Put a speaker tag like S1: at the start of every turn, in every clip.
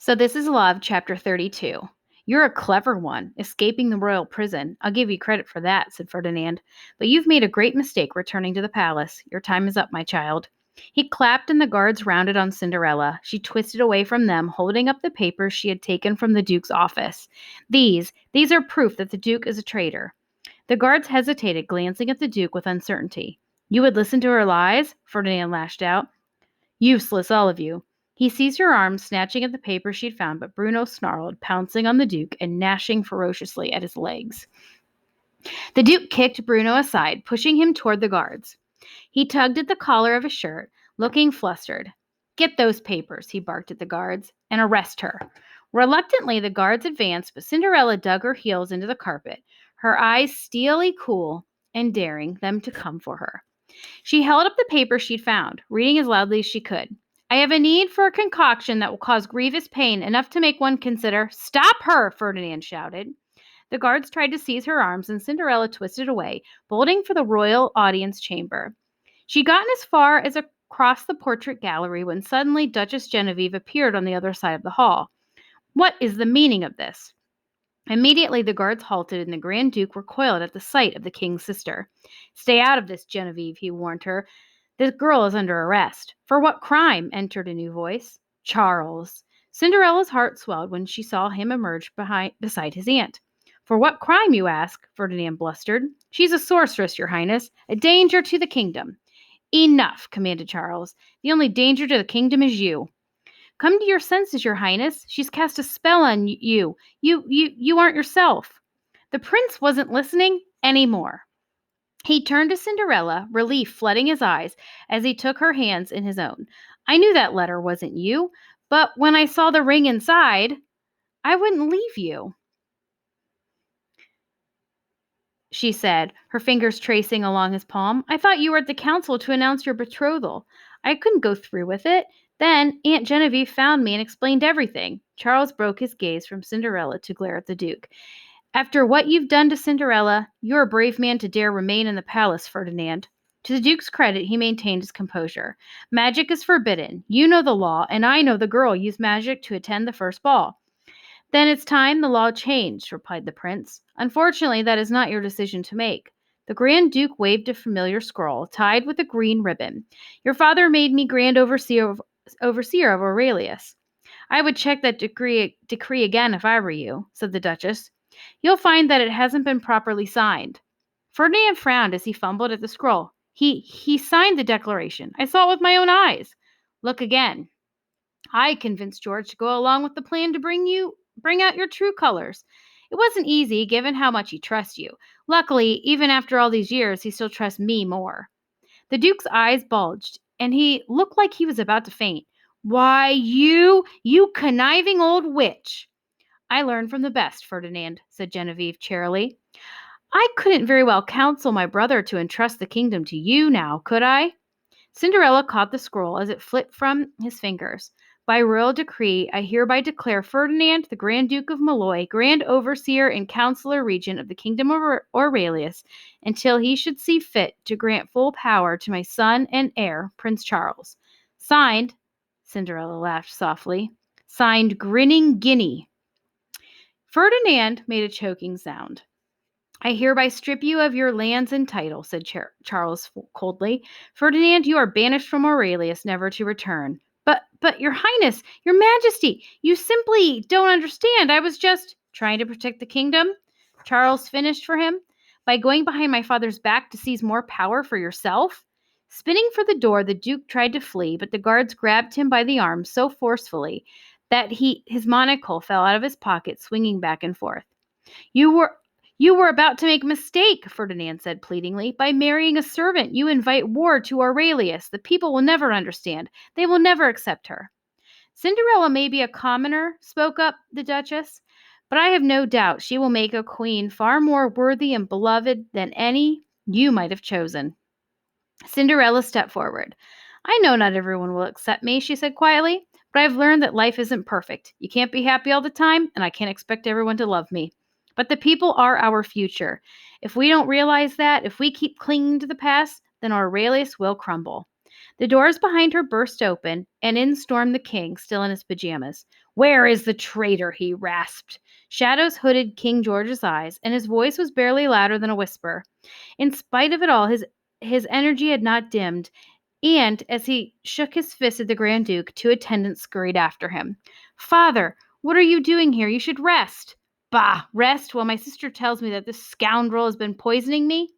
S1: So this is Love, chapter 32. You're a clever one, escaping the royal prison. I'll give you credit for that, said Ferdinand. But you've made a great mistake returning to the palace. Your time is up, my child. He clapped and the guards rounded on Cinderella. She twisted away from them, holding up the papers she had taken from the Duke's office. These are proof that the Duke is a traitor. The guards hesitated, glancing at the Duke with uncertainty. You would listen to her lies? Ferdinand lashed out. Useless, all of you. He seized her arm, snatching at the paper she'd found, but Bruno snarled, pouncing on the Duke and gnashing ferociously at his legs. The Duke kicked Bruno aside, pushing him toward the guards. He tugged at the collar of his shirt, looking flustered. Get those papers, he barked at the guards, and arrest her. Reluctantly, the guards advanced, but Cinderella dug her heels into the carpet, her eyes steely cool and daring them to come for her. She held up the paper she'd found, reading as loudly as she could. I have a need for a concoction that will cause grievous pain, enough to make one consider. Stop her! Ferdinand shouted. The guards tried to seize her arms, and Cinderella twisted away, bolting for the royal audience chamber. She'd gotten as far as across the portrait gallery when suddenly Duchess Genevieve appeared on the other side of the hall. What is the meaning of this? Immediately, the guards halted, and the Grand Duke recoiled at the sight of the king's sister. Stay out of this, Genevieve, he warned her. This girl is under arrest. For what crime? Entered a new voice. Charles. Cinderella's heart swelled when she saw him emerge beside his aunt. For what crime, you ask? Ferdinand blustered. She's a sorceress, your highness, a danger to the kingdom. Enough, commanded Charles. The only danger to the kingdom is you. Come to your senses, your highness. She's cast a spell on you. You aren't yourself. The prince wasn't listening anymore. He turned to Cinderella, relief flooding his eyes as he took her hands in his own. I knew that letter wasn't you, but when I saw the ring inside, I wouldn't leave you, she said, her fingers tracing along his palm. I thought you were at the council to announce your betrothal. I couldn't go through with it. Then Aunt Genevieve found me and explained everything. Charles broke his gaze from Cinderella to glare at the Duke. After what you've done to Cinderella, you're a brave man to dare remain in the palace, Ferdinand. To the Duke's credit, he maintained his composure. Magic is forbidden. You know the law, and I know the girl used magic to attend the first ball. Then it's time the law changed, replied the prince. Unfortunately, that is not your decision to make. The Grand Duke waved a familiar scroll, tied with a green ribbon. Your father made me Grand Overseer of Aurelius. I would check that decree again if I were you, said the Duchess. You'll find that it hasn't been properly signed. Ferdinand frowned as he fumbled at the scroll. He signed the declaration. I saw it with my own eyes. Look again. I convinced George to go along with the plan to bring out your true colors. It wasn't easy, given how much he trusts you. Luckily, even after all these years, he still trusts me more. The Duke's eyes bulged, and he looked like he was about to faint. Why, you conniving old witch! I learned from the best, Ferdinand, said Genevieve cheerily. I couldn't very well counsel my brother to entrust the kingdom to you now, could I? Cinderella caught the scroll as it flipped from his fingers. By royal decree, I hereby declare Ferdinand, the Grand Duke of Malloy, Grand Overseer and Counselor Regent of the Kingdom of Aurelius, until he should see fit to grant full power to my son and heir, Prince Charles. Signed, Cinderella laughed softly, signed Grinning Guinea. Ferdinand made a choking sound. I hereby strip you of your lands and title, said Charles coldly. Ferdinand, you are banished from Aurelius, never to return. But, your highness, your majesty, you simply don't understand. I was just trying to protect the kingdom. Charles finished for him. By going behind my father's back to seize more power for yourself? Spinning for the door, the Duke tried to flee, but the guards grabbed him by the arm so forcefully that his monocle fell out of his pocket, swinging back and forth. You were about to make a mistake, Ferdinand said pleadingly. By marrying a servant, you invite war to Aurelius. The people will never understand. They will never accept her. Cinderella may be a commoner, spoke up the Duchess, but I have no doubt she will make a queen far more worthy and beloved than any you might have chosen. Cinderella stepped forward. I know not everyone will accept me, she said quietly, but I've learned that life isn't perfect. You can't be happy all the time, and I can't expect everyone to love me. But the people are our future. If we don't realize that, if we keep clinging to the past, then Aurelius will crumble. The doors behind her burst open, and in stormed the king, still in his pajamas. "Where is the traitor?" he rasped. Shadows hooded King George's eyes, and his voice was barely louder than a whisper. In spite of it all, his energy had not dimmed, and as he shook his fist at the Grand Duke, two attendants scurried after him. "Father, what are you doing here? You should rest." "Bah, rest while my sister tells me that this scoundrel has been poisoning me?"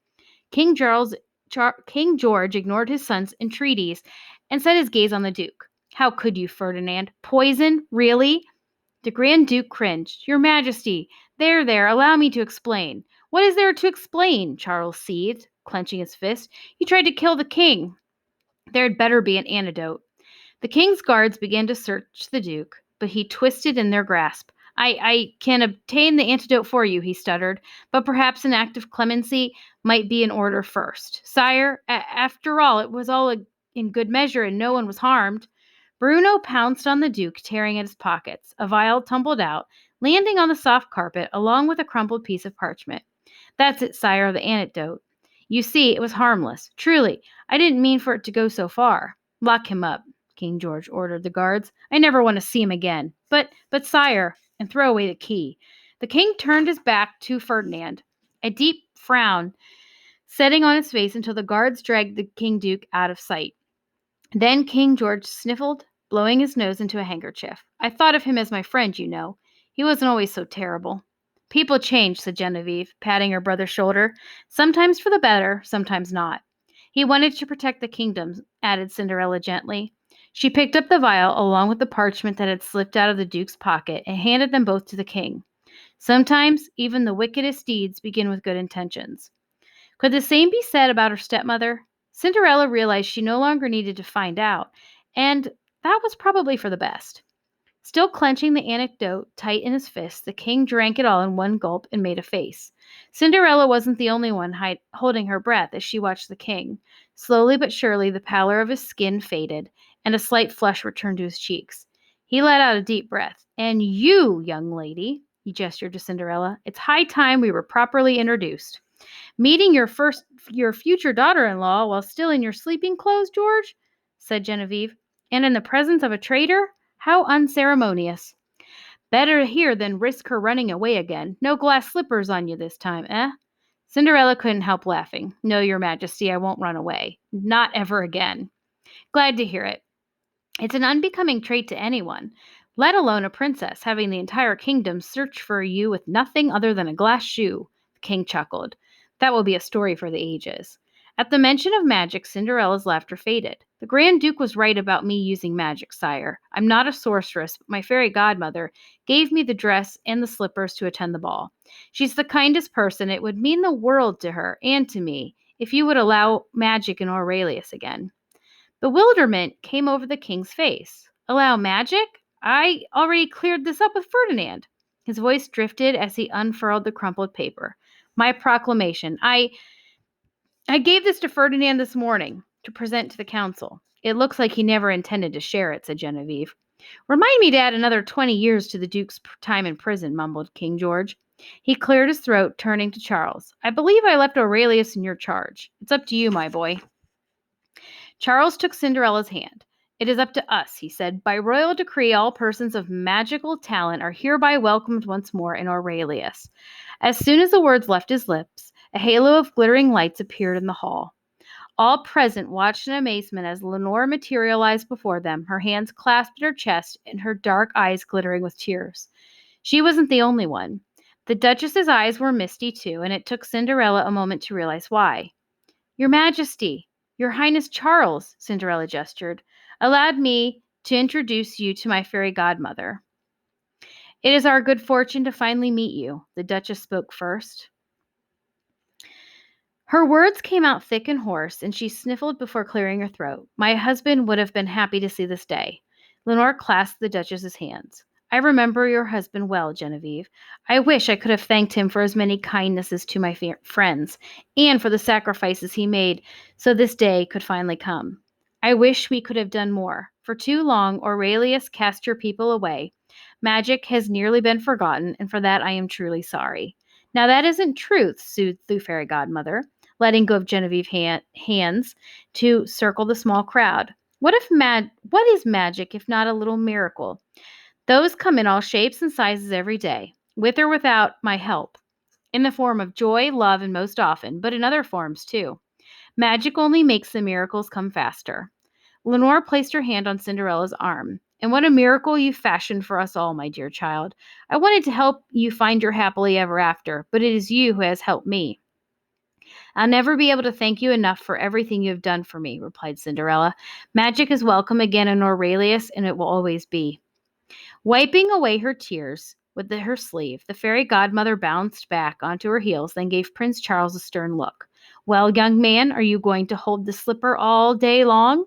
S1: King George ignored his son's entreaties and set his gaze on the Duke. "How could you, Ferdinand? Poison? Really?" The Grand Duke cringed. "Your Majesty, there, allow me to explain." "What is there to explain?" Charles seethed, clenching his fist. "You tried to kill the king. There'd better be an antidote." The king's guards began to search the Duke, but he twisted in their grasp. I can obtain the antidote for you," he stuttered, "but perhaps an act of clemency might be in order first. Sire, after all, it was all in good measure and no one was harmed." Bruno pounced on the Duke, tearing at his pockets. A vial tumbled out, landing on the soft carpet along with a crumpled piece of parchment. "That's it, sire, the antidote. You see, it was harmless. Truly, I didn't mean for it to go so far." "Lock him up," King George ordered the guards. "I never want to see him again." But sire," and throw away the key. The king turned his back to Ferdinand, a deep frown setting on his face until the guards dragged the King Duke out of sight. Then King George sniffled, blowing his nose into a handkerchief. "I thought of him as my friend, you know. He wasn't always so terrible." "People change," said Genevieve, patting her brother's shoulder. "Sometimes for the better, sometimes not." "He wanted to protect the kingdom," added Cinderella gently. She picked up the vial along with the parchment that had slipped out of the Duke's pocket and handed them both to the king. "Sometimes even the wickedest deeds begin with good intentions." Could the same be said about her stepmother? Cinderella realized she no longer needed to find out, and that was probably for the best. Still clenching the anecdote tight in his fist, the king drank it all in one gulp and made a face. Cinderella wasn't the only one holding her breath as she watched the king. Slowly but surely, the pallor of his skin faded, and a slight flush returned to his cheeks. He let out a deep breath. "And you, young lady," he gestured to Cinderella, "it's high time we were properly introduced." "Meeting your future daughter-in-law while still in your sleeping clothes, George?" said Genevieve. "And in the presence of a traitor? How unceremonious." "Better here than risk her running away again. No glass slippers on you this time, eh?" Cinderella couldn't help laughing. "No, your Majesty, I won't run away. Not ever again." "Glad to hear it. It's an unbecoming trait to anyone, let alone a princess, having the entire kingdom search for you with nothing other than a glass shoe." The king chuckled. "That will be a story for the ages." At the mention of magic, Cinderella's laughter faded. "The Grand Duke was right about me using magic, sire. I'm not a sorceress, but my fairy godmother gave me the dress and the slippers to attend the ball. She's the kindest person. It would mean the world to her and to me if you would allow magic in Aurelius again." Bewilderment came over the king's face. "Allow magic? I already cleared this up with Ferdinand." His voice drifted as he unfurled the crumpled paper. "My proclamation. I gave this to Ferdinand this morning to present to the council." "It looks like he never intended to share it," said Genevieve. "Remind me to add another 20 years to the Duke's time in prison," mumbled King George. He cleared his throat, turning to Charles. "I believe I left Aurelius in your charge. It's up to you, my boy." Charles took Cinderella's hand. "It is up to us," he said. "By royal decree, all persons of magical talent are hereby welcomed once more in Aurelius." As soon as the words left his lips, a halo of glittering lights appeared in the hall. All present watched in amazement as Lenore materialized before them, her hands clasped at her chest and her dark eyes glittering with tears. She wasn't the only one. The Duchess's eyes were misty too, and it took Cinderella a moment to realize why. "Your Majesty, your Highness Charles," Cinderella gestured, "allowed me to introduce you to my fairy godmother." "It is our good fortune to finally meet you," the Duchess spoke first. Her words came out thick and hoarse, and she sniffled before clearing her throat. "My husband would have been happy to see this day." Lenore clasped the Duchess's hands. "I remember your husband well, Genevieve. I wish I could have thanked him for his many kindnesses to my friends, and for the sacrifices he made so this day could finally come. I wish we could have done more. For too long, Aurelius cast your people away. Magic has nearly been forgotten, and for that I am truly sorry." "Now that isn't truth," soothed the fairy godmother. letting go of Genevieve's hands to circle the small crowd. What is magic if not a little miracle? Those come in all shapes and sizes every day, with or without my help, in the form of joy, love, and most often, but in other forms too. Magic only makes the miracles come faster. Lenore placed her hand on Cinderella's arm. And what a miracle you fashioned for us all, my dear child. I wanted to help you find your happily ever after, but it is you who has helped me. I'll never be able to thank you enough for everything you have done for me, replied Cinderella. Magic is welcome again in Aurelius, and it will always be. Wiping away her tears with her sleeve, the fairy godmother bounced back onto her heels, then gave Prince Charles a stern look. Well, young man, are you going to hold the slipper all day long?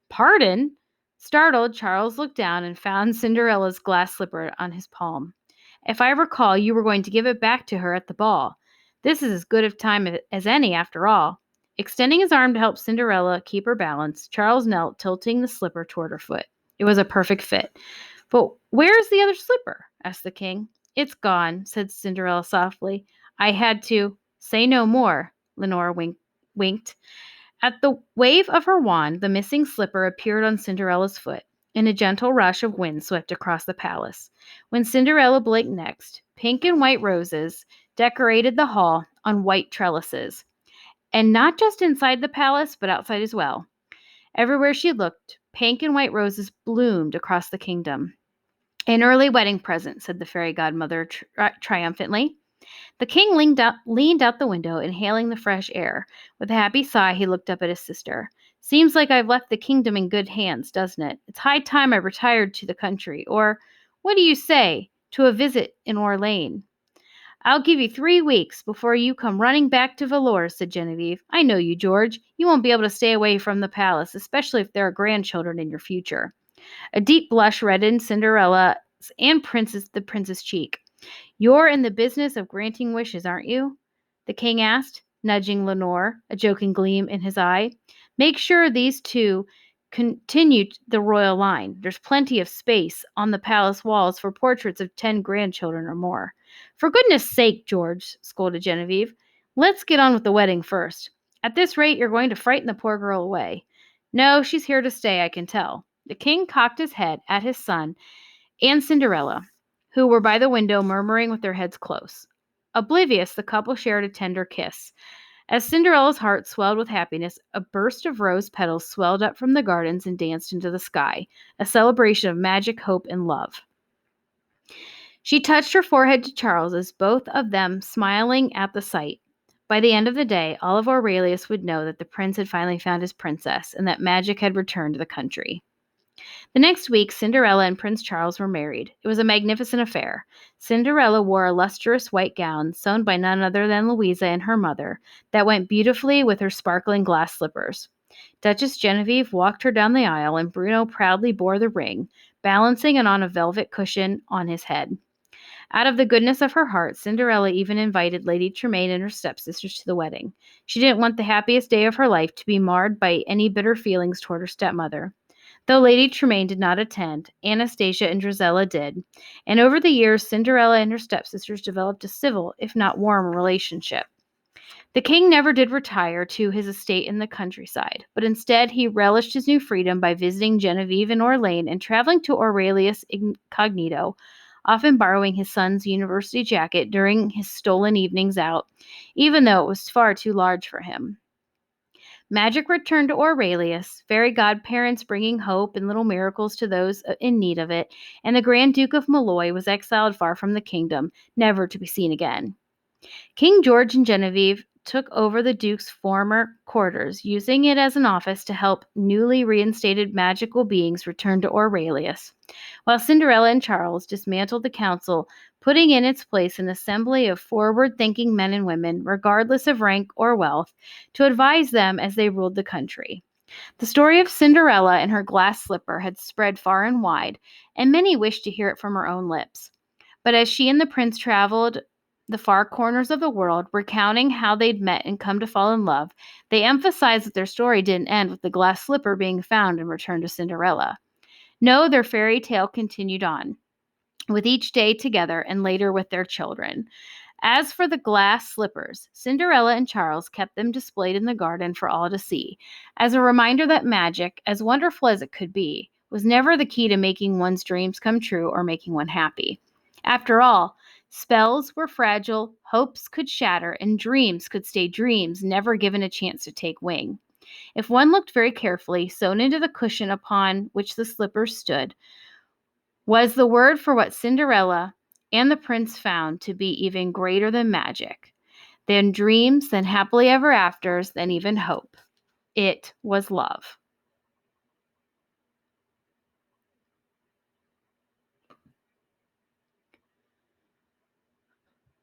S1: Pardon? Startled, Charles looked down and found Cinderella's glass slipper on his palm. If I recall, you were going to give it back to her at the ball. This is as good a time as any, after all. Extending his arm to help Cinderella keep her balance, Charles knelt, tilting the slipper toward her foot. It was a perfect fit. But where is the other slipper? Asked the king. It's gone, said Cinderella softly. I had to say no more, Lenore winked. At the wave of her wand, the missing slipper appeared on Cinderella's foot, and a gentle rush of wind swept across the palace. When Cinderella blinked next, pink and white roses decorated the hall on white trellises, and not just inside the palace, but outside as well. Everywhere she looked, pink and white roses bloomed across the kingdom. An early wedding present, said the fairy godmother triumphantly. The king leaned out the window, inhaling the fresh air. With a happy sigh, he looked up at his sister. Seems like I've left the kingdom in good hands, doesn't it? It's high time I retired to the country. Or, what do you say, to a visit in Orleans? I'll give you 3 weeks before you come running back to Valour, said Genevieve. I know you, George. You won't be able to stay away from the palace, especially if there are grandchildren in your future. A deep blush reddened Cinderella's and the prince's cheek. You're in the business of granting wishes, aren't you? The king asked, nudging Lenore, a joking gleam in his eye. Make sure these two continue the royal line. There's plenty of space on the palace walls for portraits of 10 grandchildren or more. For goodness sake, George, scolded Genevieve. Let's get on with the wedding first. At this rate, you're going to frighten the poor girl away. No, she's here to stay, I can tell. The king cocked his head at his son and Cinderella, who were by the window murmuring with their heads close. Oblivious, the couple shared a tender kiss. As Cinderella's heart swelled with happiness, a burst of rose petals swelled up from the gardens and danced into the sky, a celebration of magic, hope, and love. She touched her forehead to Charles's, both of them smiling at the sight. By the end of the day, all of Aurelius would know that the prince had finally found his princess and that magic had returned to the country. The next week, Cinderella and Prince Charles were married. It was a magnificent affair. Cinderella wore a lustrous white gown, sewn by none other than Louisa and her mother, that went beautifully with her sparkling glass slippers. Duchess Genevieve walked her down the aisle, and Bruno proudly bore the ring, balancing it on a velvet cushion on his head. Out of the goodness of her heart, Cinderella even invited Lady Tremaine and her stepsisters to the wedding. She didn't want the happiest day of her life to be marred by any bitter feelings toward her stepmother. Though Lady Tremaine did not attend, Anastasia and Drizella did, and over the years, Cinderella and her stepsisters developed a civil, if not warm, relationship. The king never did retire to his estate in the countryside, but instead he relished his new freedom by visiting Genevieve in Orleans and traveling to Aurelius incognito, often borrowing his son's university jacket during his stolen evenings out, even though it was far too large for him. Magic returned to Aurelius, fairy godparents bringing hope and little miracles to those in need of it, and the Grand Duke of Malloy was exiled far from the kingdom, never to be seen again. King George and Genevieve took over the Duke's former quarters, using it as an office to help newly reinstated magical beings return to Aurelius, while Cinderella and Charles dismantled the council, putting in its place an assembly of forward-thinking men and women, regardless of rank or wealth, to advise them as they ruled the country. The story of Cinderella and her glass slipper had spread far and wide, and many wished to hear it from her own lips. But as she and the prince traveled the far corners of the world, recounting how they'd met and come to fall in love, they emphasized that their story didn't end with the glass slipper being found and returned to Cinderella. No, their fairy tale continued on, with each day together and later with their children. As for the glass slippers, Cinderella and Charles kept them displayed in the garden for all to see, as a reminder that magic, as wonderful as it could be, was never the key to making one's dreams come true or making one happy. After all, spells were fragile, hopes could shatter, and dreams could stay dreams, never given a chance to take wing. If one looked very carefully, sewn into the cushion upon which the slippers stood, was the word for what Cinderella and the prince found to be even greater than magic, than dreams, than happily ever afters, than even hope. It was love.